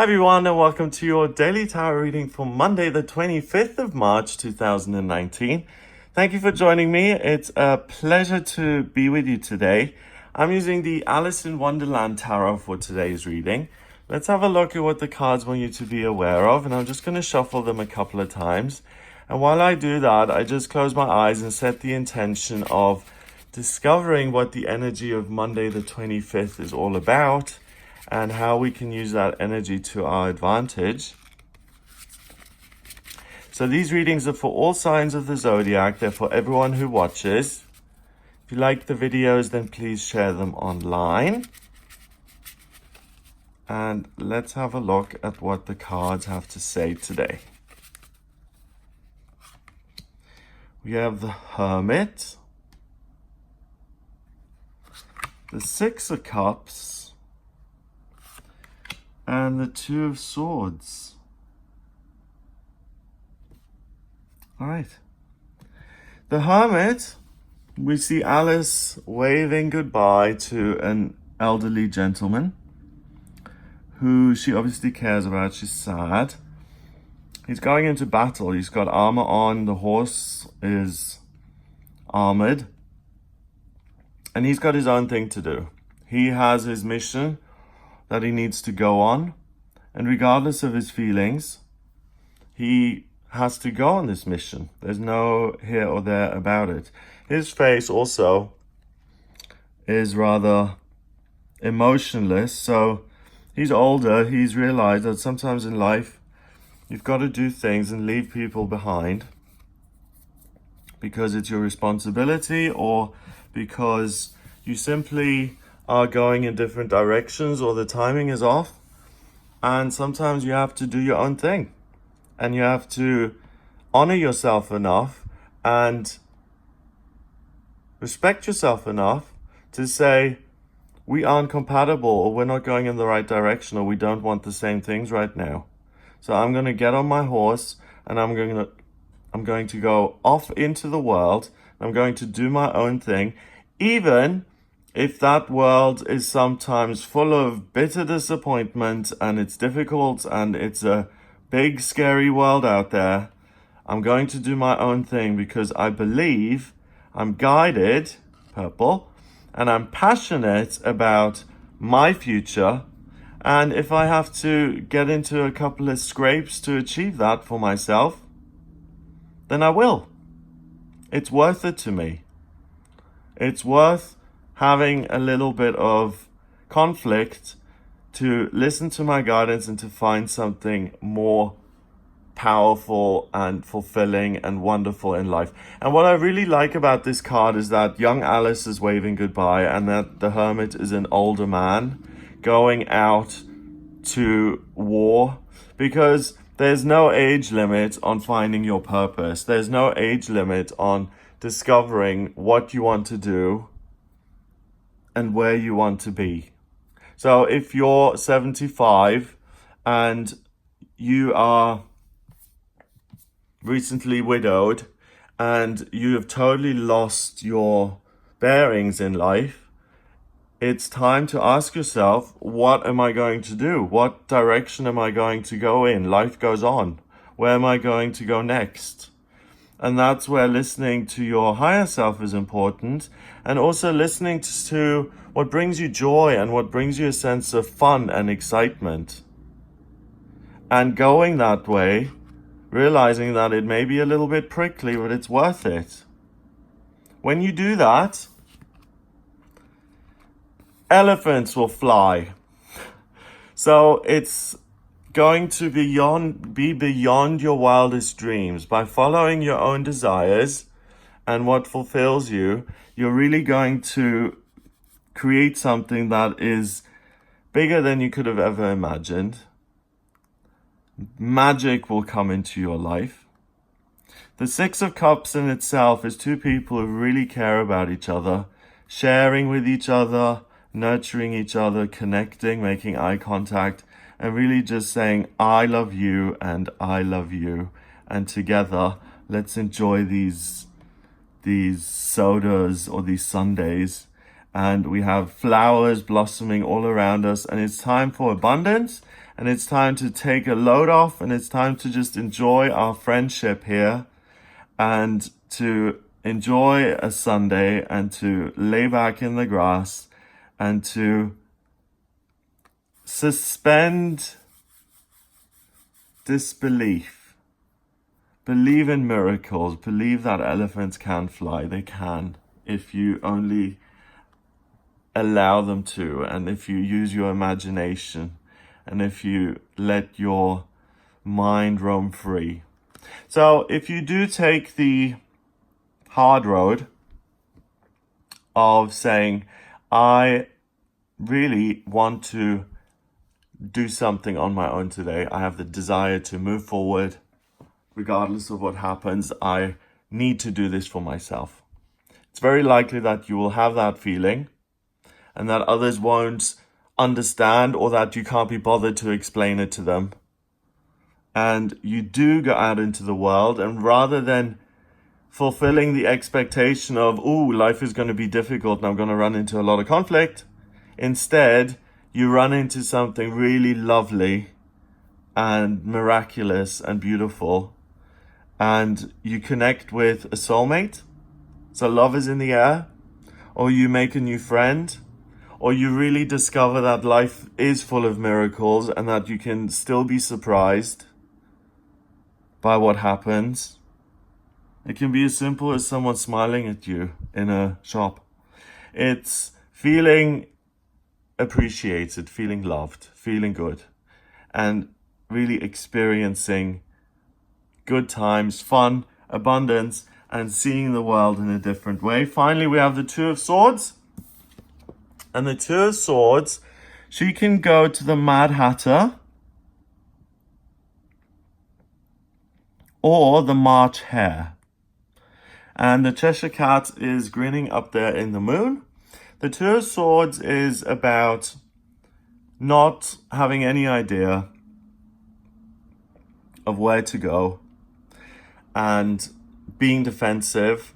everyone, and welcome to your daily tarot reading for Monday, the 25th of March, 2019. Thank you for joining me. It's a pleasure to be with you today. I'm using the Alice in Wonderland Tarot for today's reading. Let's have a look at what the cards want you to be aware of, and I'm just going to shuffle them a couple of times. And while I do that, I just close my eyes and set the intention of discovering what the energy of Monday, the 25th is all about, and how we can use that energy to our advantage. So these readings are for all signs of the zodiac. They're for everyone who watches. If you like the videos, then please share them online. And let's have a look at what the cards have to say today. We have the Hermit, the Six of Cups, and the Two of Swords. All right. The Hermit, we see Alice waving goodbye to an elderly gentleman who she obviously cares about. She's sad. He's going into battle. He's got armor on. The horse is armored. And he's got his own thing to do. He has his mission that he needs to go on, and regardless of his feelings, he has to go on this mission. There's no here or there about it. His face also is rather emotionless, so he's older. He's realized that sometimes in life you've got to do things and leave people behind because it's your responsibility, or because you simply are going in different directions, or the timing is off. And sometimes you have to do your own thing, and you have to honor yourself enough and respect yourself enough to say, we aren't compatible, or we're not going in the right direction, or we don't want the same things right now. So I'm going to get on my horse, and I'm going to go off into the world. I'm going to do my own thing, even if that world is sometimes full of bitter disappointment and it's difficult and it's a big, scary world out there. I'm going to do my own thing because I believe I'm guided, purple, and I'm passionate about my future. And if I have to get into a couple of scrapes to achieve that for myself, then I will. It's worth it to me. It's worth having a little bit of conflict to listen to my guidance and to find something more powerful and fulfilling and wonderful in life. And what I really like about this card is that young Alice is waving goodbye, and that the Hermit is an older man going out to war, because there's no age limit on finding your purpose. There's no age limit on discovering what you want to do and where you want to be. So if you're 75 and you are recently widowed and you have totally lost your bearings in life, it's time to ask yourself, what am I going to do? What direction am I going to go in? Life goes on. Where am I going to go next? And that's where listening to your higher self is important, and also listening to what brings you joy and what brings you a sense of fun and excitement. And going that way, realizing that it may be a little bit prickly, but it's worth it. When you do that, elephants will fly. So it's going to be beyond your wildest dreams. By following your own desires and what fulfills you, you're really going to create something that is bigger than you could have ever imagined. Magic will come into your life. The Six of Cups in itself is two people who really care about each other, sharing with each other, nurturing each other, connecting, making eye contact, and really just saying, I love you and I love you. And together, let's enjoy these sodas or these sundaes. And we have flowers blossoming all around us. And it's time for abundance and it's time to take a load off, and it's time to just enjoy our friendship here, and to enjoy a Sunday, and to lay back in the grass, and to suspend disbelief. Believe in miracles. Believe that elephants can fly. They can, if you only allow them to, and if you use your imagination, and if you let your mind roam free. So if you do take the hard road of saying, I really want to do something on my own today, I have the desire to move forward regardless of what happens, I need to do this for myself. It's very likely that you will have that feeling, and that others won't understand, or that you can't be bothered to explain it to them. And you do go out into the world, and rather than fulfilling the expectation of, oh, life is going to be difficult and I'm going to run into a lot of conflict, instead, you run into something really lovely and miraculous and beautiful, and you connect with a soulmate. So love is in the air, or you make a new friend, or you really discover that life is full of miracles and that you can still be surprised by what happens. It can be as simple as someone smiling at you in a shop. It's feeling appreciated, feeling loved, feeling good, and really experiencing good times, fun, abundance, and seeing the world in a different way. Finally, we have the Two of Swords. And the Two of Swords, she can go to the Mad Hatter or the March Hare. And the Cheshire Cat is grinning up there in the moon. The Two of Swords is about not having any idea of where to go, and being defensive,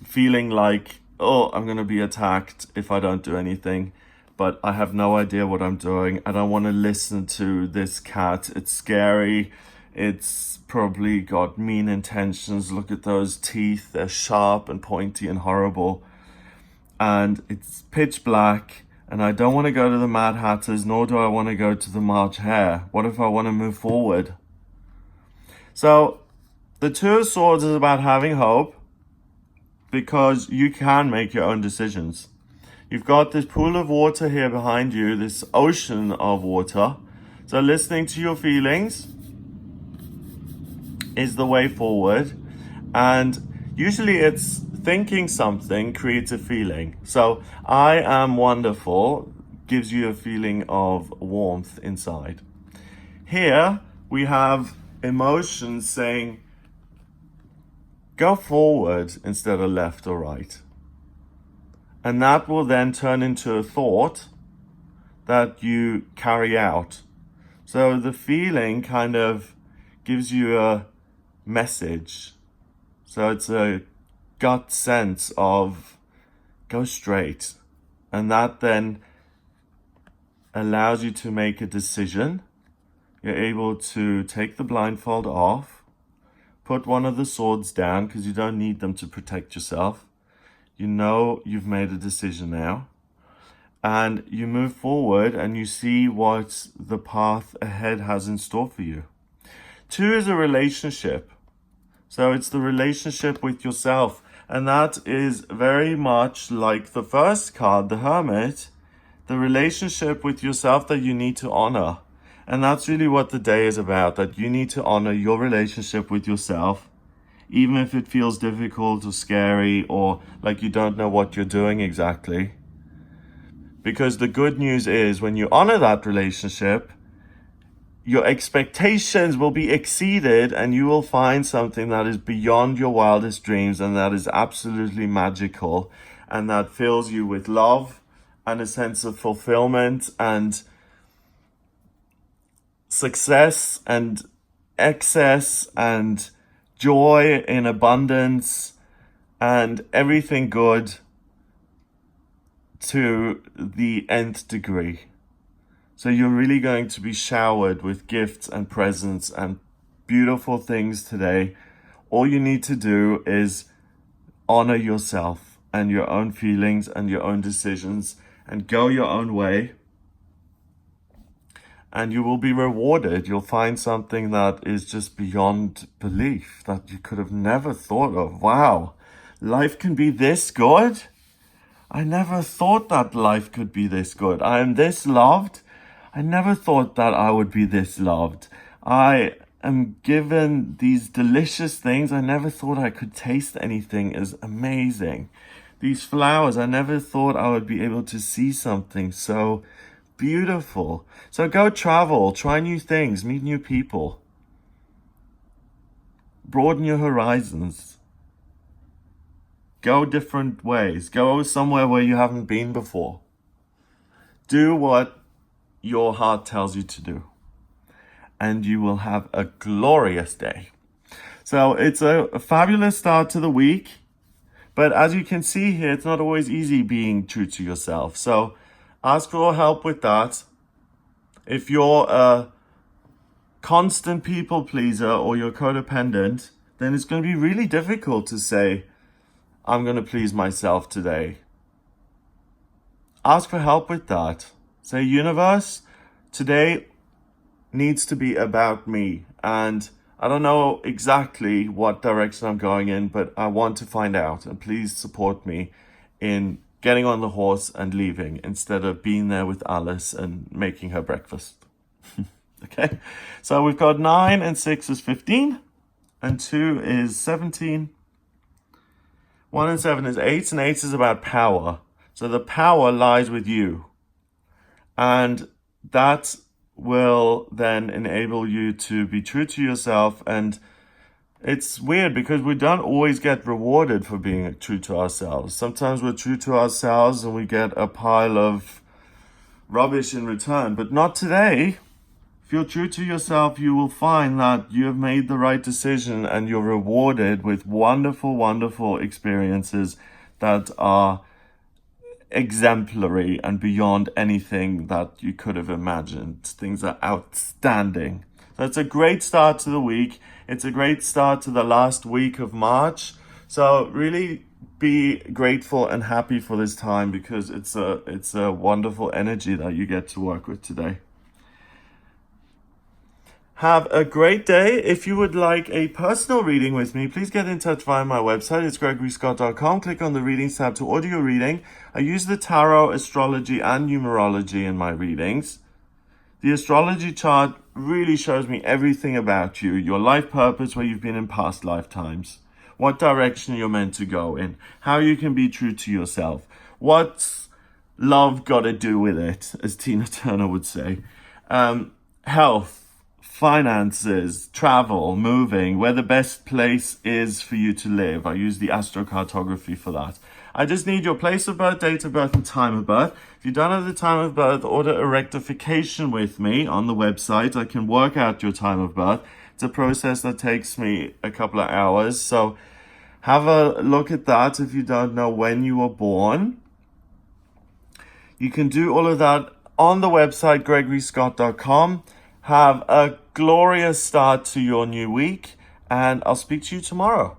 feeling like, oh, I'm going to be attacked if I don't do anything, but I have no idea what I'm doing. I don't want to listen to this cat. It's scary. It's probably got mean intentions. Look at those teeth. They're sharp and pointy and horrible. And it's pitch black, and I don't want to go to the Mad Hatters, nor do I want to go to the March Hare. What if I want to move forward? So the Two of Swords is about having hope, because you can make your own decisions. You've got this pool of water here behind you, this ocean of water. So listening to your feelings is the way forward. And usually it's thinking something creates a feeling. So I am wonderful gives you a feeling of warmth inside. Here we have emotions saying, go forward instead of left or right. And that will then turn into a thought that you carry out. So the feeling kind of gives you a message. So it's a gut sense of go straight. And that then allows you to make a decision. You're able to take the blindfold off, put one of the swords down, because you don't need them to protect yourself. You know you've made a decision now. And you move forward and you see what the path ahead has in store for you. Two is a relationship. So it's the relationship with yourself. And that is very much like the first card, the Hermit, the relationship with yourself that you need to honor. And that's really what the day is about, that you need to honor your relationship with yourself, even if it feels difficult or scary or like you don't know what you're doing exactly. Because the good news is, when you honor that relationship, your expectations will be exceeded, and you will find something that is beyond your wildest dreams, and that is absolutely magical, and that fills you with love and a sense of fulfillment and success and excess and joy in abundance and everything good to the nth degree. So you're really going to be showered with gifts and presents and beautiful things today. All you need to do is honor yourself and your own feelings and your own decisions and go your own way. And you will be rewarded. You'll find something that is just beyond belief that you could have never thought of. Wow, life can be this good? I never thought that life could be this good. I am this loved. I never thought that I would be this loved. I am given these delicious things. I never thought I could taste anything as amazing. These flowers, I never thought I would be able to see something so beautiful. So go travel, try new things, meet new people. Broaden your horizons. Go different ways. Go somewhere where you haven't been before. Do what your heart tells you to do, and you will have a glorious day. So it's a fabulous start to the week, but as you can see here, it's not always easy being true to yourself. So ask for help with that. If you're a constant people pleaser or you're codependent, then it's going to be really difficult to say, I'm going to please myself today. Ask for help with that. Say, universe, today needs to be about me. And I don't know exactly what direction I'm going in, but I want to find out. And please support me in getting on the horse and leaving instead of being there with Alice and making her breakfast. Okay, so we've got 9 and 6 is 15, and 2 is 17. 1 and 7 is 8, and 8 is about power. So the power lies with you. And that will then enable you to be true to yourself. And it's weird because we don't always get rewarded for being true to ourselves. Sometimes we're true to ourselves and we get a pile of rubbish in return, but not today. If you're true to yourself, you will find that you have made the right decision and you're rewarded with wonderful, wonderful experiences that are exemplary and beyond anything that you could have imagined. Things are outstanding. So it's a great start to the week. It's a great start to the last week of March. So really be grateful and happy for this time because it's a wonderful energy that you get to work with today. Have a great day. If you would like a personal reading with me, please get in touch via my website. It's gregoryscott.com. Click on the readings tab to order your reading. I use the tarot, astrology, and numerology in my readings. The astrology chart really shows me everything about you, your life purpose, where you've been in past lifetimes, what direction you're meant to go in, how you can be true to yourself, what's love got to do with it, as Tina Turner would say, health, finances, travel, moving, where the best place is for you to live. I use the astrocartography for that. I just need your place of birth, date of birth, and time of birth. If you don't have the time of birth, order a rectification with me on the website. I can work out your time of birth. It's a process that takes me a couple of hours. So have a look at that if you don't know when you were born. You can do all of that on the website, gregoryscott.com. Have a glorious start to your new week, and I'll speak to you tomorrow.